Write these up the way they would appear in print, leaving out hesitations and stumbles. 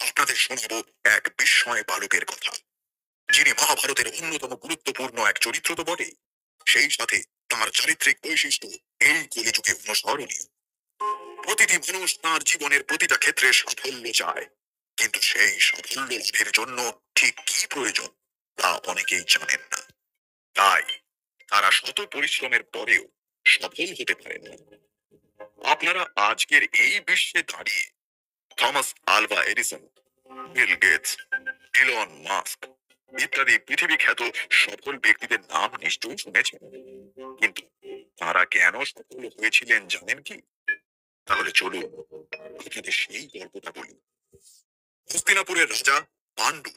আপনাদের শোনাবো এক বিস্ময় বালকের কথা, যিনি মহাভারতের অন্যতম গুরুত্বপূর্ণ এক চরিত্র তো বটে, সেই সাথে তাঁর চারিত্রিক বৈশিষ্ট্য এই কলিযুগে অনুসরণীয়। প্রতিটি মানুষ তাঁর জীবনের প্রতিটা ক্ষেত্রে সাফল্য চায়, কিন্তু সেই সাফল্য লাভের জন্য ঠিক কি প্রয়োজন তা অনেকেই জানেন না। তাই তারা শত পরিশ্রমের পরেও সফল হতে পারেন না। আপনারা আজকের এই বিশ্বে দাঁড়িয়ে Thomas Alva Edison, Bill Gates, Elon Musk ইত্যাদি পৃথিবী খ্যাত সফল ব্যক্তিদের নাম নিশ্চয়ই শুনেছেন, কিন্তু তারা কেন সফল হয়েছিলেন জানেন কি? তাহলে চলুন আপনাদের সেই গল্পটা বলি। হস্তিনাপুরের রাজা পাণ্ডু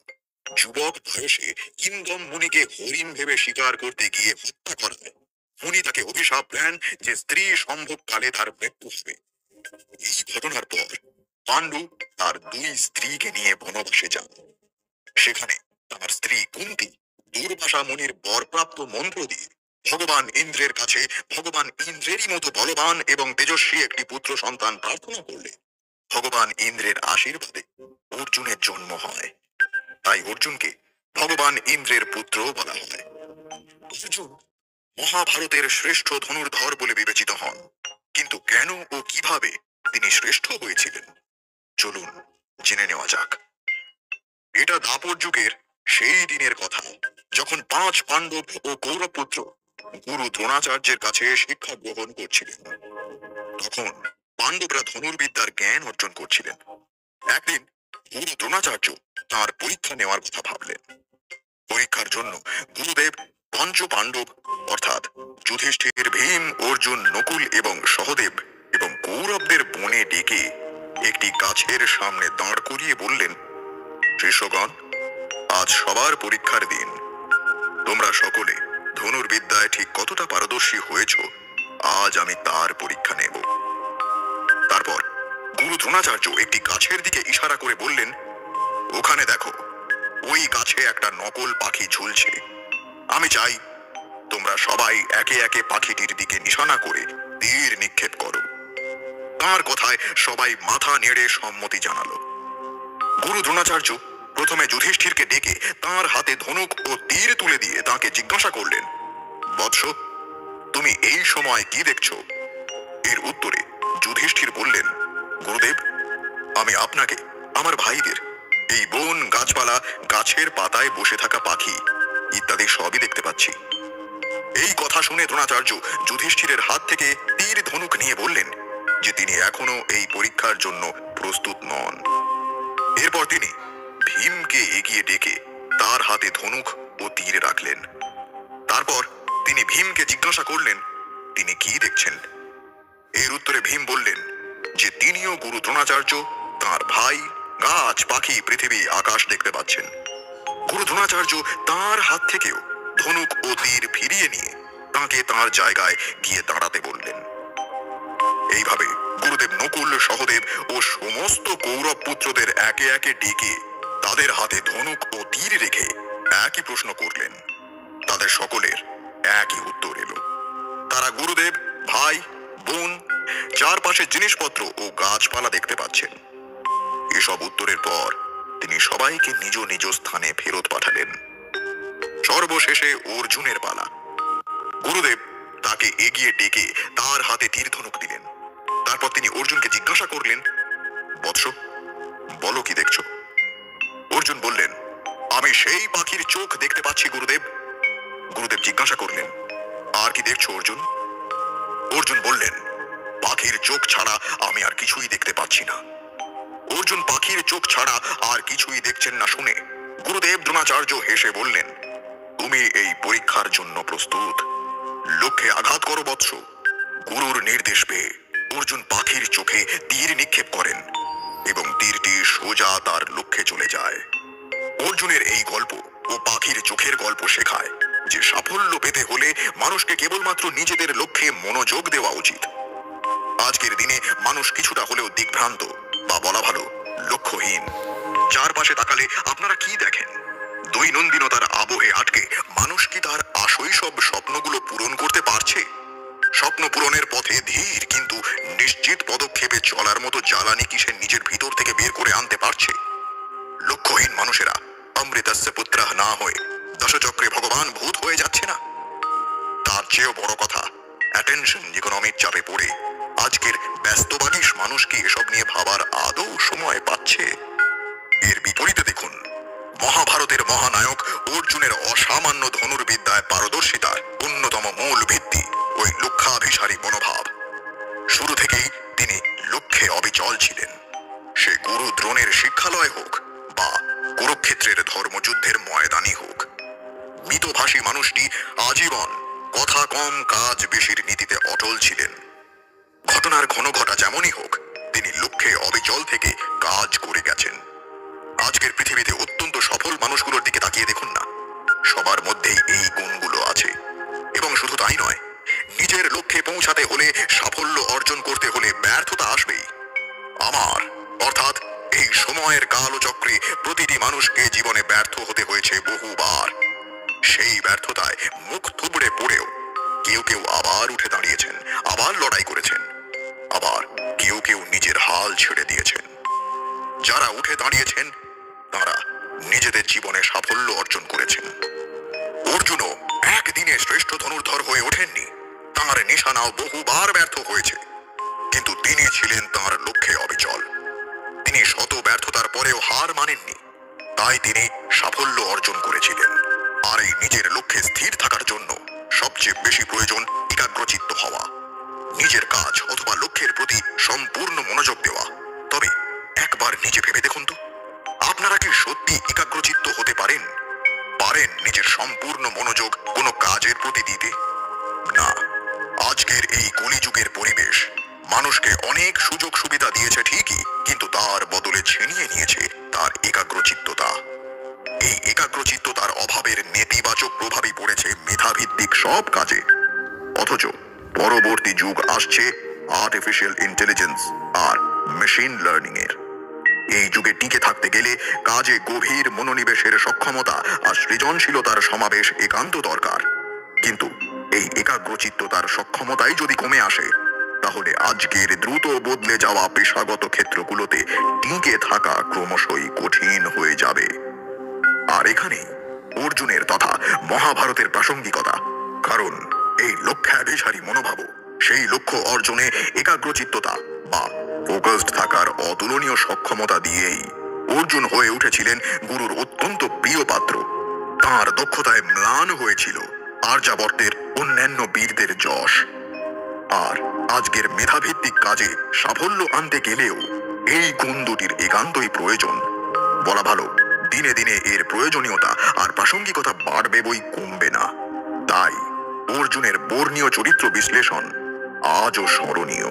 যুবক বয়সে কিংদম মুনিকে হরিণ ভেবে শিকার করতে গিয়ে হত্যা করায় মুনি তাকে অভিশাপ দেন যে স্ত্রী সম্ভোগ কালে তার মৃত্যু হবে। এই ঘটনার পর পাণ্ডু তার দুই স্ত্রীকে নিয়ে বনবাসে যান। সেখানে তার স্ত্রী কুন্তী দুর্বাসা মুনির বরপ্রাপ্ত মন্ত্র দিয়ে ভগবান ইন্দ্রের কাছে ভগবান ইন্দ্রেরই মতো বলবান এবং তেজস্বী একটি পুত্র সন্তান প্রার্থনা করলে ভগবান ইন্দ্রের আশীর্বাদে অর্জুনের জন্ম হয়। তাই অর্জুনকে ভগবান ইন্দ্রের পুত্র বলা হয়। অর্জুন মহাভারতের শ্রেষ্ঠ ধনুর্ধর বলে বিবেচিত হন, কিন্তু কেন ও কিভাবে তিনি শ্রেষ্ঠ হয়েছিলেন চলুন জেনে নেওয়া যাক। এটা দ্বাপর যুগের সেই দিনের কথা, যখন 5 পাণ্ডব ও কৌরবপুত্র গুরু দ্রোণাচার্যের কাছে শিক্ষা গ্রহণ করছিলেন। তখন পাণ্ডবরা ধনুর্বিদ্যার জ্ঞান অর্জন করছিলেন। একদিন গুরু দ্রোণাচার্য তাঁর পরীক্ষা নেওয়ার কথা ভাবলেন। পরীক্ষার জন্য গুরুদেব পঞ্চ পাণ্ডব অর্থাৎ যুধিষ্ঠির, ভীম, অর্জুন, নকুল এবং সহদেব এবং কৌরবদের বনে ডেকে একটি গাছের সামনে দাঁড় করিয়ে বললেন, শিষ্যগণ, আজ সবার পরীক্ষার দিন। তোমরা সকলে ধনুর্বিদ্যায় ঠিক কতটা পারদর্শী হয়েছ আজ আমি তার পরীক্ষা নেব। তারপর গুরু দ্রোণাচার্য একটি গাছের দিকে ইশারা করে বললেন, ওখানে দেখো, ওই গাছে একটা নকল পাখি ঝুলছে। আমি চাই তোমরা সবাই একে একে পাখিটির দিকে নিশানা করে তীর নিক্ষেপ করো। তার কথায় সবাই মাথা নেড়ে সম্মতি জানালো। গুরু দ্রোণাচার্য প্রথমে যুধিষ্ঠিরকে ডেকে তার হাতে ধনুক ও তীর তুলে দিয়ে তাকে জিজ্ঞাসা করলেন, বৎস, তুমি এই সময় কি দেখছো? এর উত্তরে যুধিষ্ঠির বললেন, গুরুদেব, আমি আপনাকে, আমার ভাইদের, এই বন, গাছপালা, গাছের পাতায় বসে থাকা পাখি ইত্যাদি সবই দেখতে পাচ্ছি। এই কথা শুনে দ্রোণাচার্য যুধিষ্ঠিরের হাত থেকে তীর ধনুক নিয়ে বললেন যে তিনি এখনো এই পরীক্ষার জন্য প্রস্তুত নন। এরপর তিনি ভীমকে এগিয়ে ডেকে তার হাতে ধনুক ও তীর রাখলেন। তারপর তিনি ভীমকে জিজ্ঞাসা করলেন, তিনি কি দেখছেন? এর উত্তরে ভীম বললেন যে তিনিও গুরু দ্রোণাচার্য, তাঁর ভাই, গাছ, পাখি, পৃথিবী, আকাশ দেখতে পাচ্ছেন। গুরু দ্রোণাচার্য তাঁর হাত থেকেও ধনুক ও তীর ফিরিয়ে নিয়ে তাঁকে তাঁর জায়গায় গিয়ে দাঁড়াতে বললেন। এইভাবে গুরুদেব নকুল, সহদেব ও সমস্ত কৌরব পুত্রদের একে একে ডেকে তাদের হাতে ধনুক ও তীর রেখে একই প্রশ্ন করলেন। তাদের সকলের একই উত্তর এলো। তারা গুরুদেব, ভাই, বোন, চারপাশে জিনিসপত্র ও গাছপালা দেখতে পাচ্ছেন। এসব উত্তরের পর তিনি সবাইকে নিজ নিজ স্থানে ফেরত পাঠালেন। সর্বশেষে অর্জুনের পালা। গুরুদেব তাকে এগিয়ে ডেকে তার হাতে তীর ধনুক দিলেন। তারপর তিনি অর্জুনকে জিজ্ঞাসা করলেন, বৎস, বলো কি দেখছো? অর্জুন বললেন, আমি সেই পাখির চোখ দেখতে পাচ্ছি গুরুদেব। গুরুদেব জিজ্ঞাসা করলেন, আর কি দেখছো অর্জুন? অর্জুন বললেন, পাখির চোখ ছাড়া আমি আর কিছুই দেখতে পাচ্ছি না। অর্জুন পাখির চোখ ছাড়া আর কিছুই দেখছেন না শুনে গুরুদেব দ্রোণাচার্য হেসে বললেন, তুমি এই পরীক্ষার জন্য প্রস্তুত? লক্ষ্যে আঘাত করো বৎস। গুরুর নির্দেশ পেয়ে অর্জুন পাখির চোখে তীর নিক্ষেপ করেন এবং তীরটি সোজা তার লক্ষ্যে চলে যায়। অর্জুনের এই গল্প ও পাখির চোখের গল্প শেখায় যে সাফল্য পেতে হলে মানুষকে কেবলমাত্র নিজেদের লক্ষ্যে মনোযোগ দেওয়া উচিত। আজকের দিনে মানুষ কিছুটা হলেও দিকভ্রান্ত, বা বলা ভালো লক্ষ্যহীন। চারপাশে তাকালে আপনারা কি দেখেন? দৈনন্দিনতার আবহে আটকে মানুষ কি তার আশৈশব স্বপ্নগুলো পূরণ করতে পারছে? স্বপ্ন পূরণের পথে ধীর কিন্তু নিশ্চিত পদক্ষেপে চলার মতো জ্বালানি কি সে নিজের ভিতর থেকে বের করে আনতে পারছে? অমৃতস্য পুত্র না হয়ে দশচক্রে ভগবান ভূত হয়ে যাচ্ছে না? তার চেয়েও বড় কথা, অ্যাটেনশন ইকোনমির চাপে পড়ে আজকের ব্যস্তবাগী মানুষ কি এসব নিয়ে ভাবার আদৌ সময় পাচ্ছে? এর বিপরীতে দেখুন, মহাভারতের মহানায়ক অর্জুনের অসামান্য ধনুর্বিদ্যায় পারদর্শিতার অন্যতম মূল ভিত্তি ওই লক্ষ্যাভিসারী মনোভাব। শুরু থেকেই তিনি লক্ষ্যে অবিচল ছিলেন। সে গুরু দ্রোণের শিক্ষালয় হোক বা কুরুক্ষেত্রের ধর্মযুদ্ধের ময়দানই হোক, মিতভাষী মানুষটি আজীবন কথা কম কাজ বেশির নীতিতে অটল ছিলেন। ঘটনার ঘন ঘটা যেমনই হোক, তিনি লক্ষ্যে অবিচল থেকে কাজ করে গেছেন। আজকের পৃথিবীতে অত্যন্ত সফল মানুষগুলোর দিকে তাকিয়ে দেখুন না, সবার মধ্যেই এই গুণগুলো আছে। এবং শুধু তাই নয়, নিজের লক্ষ্যে পৌঁছাতে হলে, সাফল্য অর্জন করতে হলে ব্যর্থতা আসবেই। আমার অর্থাৎ এই সময়ের কালচক্রে প্রতিটি মানুষকে জীবনে ব্যর্থ হতে হয়েছে বহুবার। সেই ব্যর্থতায় মুখ থুবড়ে পড়েও কেউ কেউ আবার উঠে দাঁড়িয়েছেন, আবার লড়াই করেছেন, আবার কেউ কেউ নিজের হাল ছেড়ে দিয়েছেন। যারা উঠে দাঁড়িয়েছেন তারা নিজেদের জীবনে সাফল্য অর্জন করেছেন। অর্জুনও একদিনে শ্রেষ্ঠ ধনুর্ধর হয়ে ওঠেননি, তাঁর নিশানাও বহুবার ব্যর্থ হয়েছে, কিন্তু তিনি ছিলেন তাঁর লক্ষ্যে অবিচল। তিনি শত ব্যর্থতার পরেও হার মানেননি, তাই তিনি সাফল্য অর্জন করেছিলেন। আর এই নিজের লক্ষ্যে স্থির থাকার জন্য সবচেয়ে বেশি প্রয়োজন একাগ্রচিত্ত হওয়া, নিজের কাজ অথবা লক্ষ্যের প্রতি সম্পূর্ণ মনোযোগ দেওয়া। তবে একবার নিজে ভেবে দেখুন তো, আপনারা কি সত্যি একাগ্রচিত্ত হতে পারেন? পারেন নিজের সম্পূর্ণ মনোযোগ কোনো কাজের প্রতি দিতে? না। আজকের এই কলিযুগের পরিবেশ মানুষকে অনেক সুযোগ সুবিধা দিয়েছে ঠিকই, কিন্তু তার বদলে ছিনিয়ে নিয়েছে তার একাগ্রচিত্ততা। এই একাগ্রচিত্ততার অভাবের নেতিবাচক প্রভাবই পড়েছে মেধাভিত্তিক সব কাজে। অথচ পরবর্তী যুগ আসছে আর্টিফিশিয়াল ইন্টেলিজেন্স আর মেশিন লার্নিং এর। এই যুগে টিকে থাকতে গেলে কাজে গভীর মনোনিবেশের সক্ষমতা আর সৃজনশীলতার সমাবেশ একান্ত দরকার। কিন্তু এই একাগ্রচিত্ততার সক্ষমতাই যদি কমে আসে, তাহলে আজকের দ্রুত বদলে যাওয়া পেশাগত ক্ষেত্রগুলোতে টিকে থাকা ক্রমশই কঠিন হয়ে যাবে। আর এখানেই অর্জুনের তথা মহাভারতের প্রাসঙ্গিকতা। কারণ এই লক্ষ্যাভিসারী মনোভাব, সেই লক্ষ্য অর্জনে একাগ্রচিত্ততা বা ফোকাসড থাকার অতুলনীয় সক্ষমতা দিয়েই অর্জুন হয়ে উঠেছিলেন গুরুর অত্যন্ত প্রিয় পাত্র। তাঁর দক্ষতায় ম্লান হয়েছিল আর্যাবর্তের অন্যান্য বীরদের যশ। আর আজকের মেধাভিত্তিক কাজে সাফল্য আনতে গেলেও এই গুণ দুটির একান্তই প্রয়োজন। বলা ভালো, দিনে দিনে এর প্রয়োজনীয়তা আর প্রাসঙ্গিকতা বাড়বে বই কমবে না। তাই অর্জুনের বর্ণীয় চরিত্র বিশ্লেষণ আজও স্মরণীয়।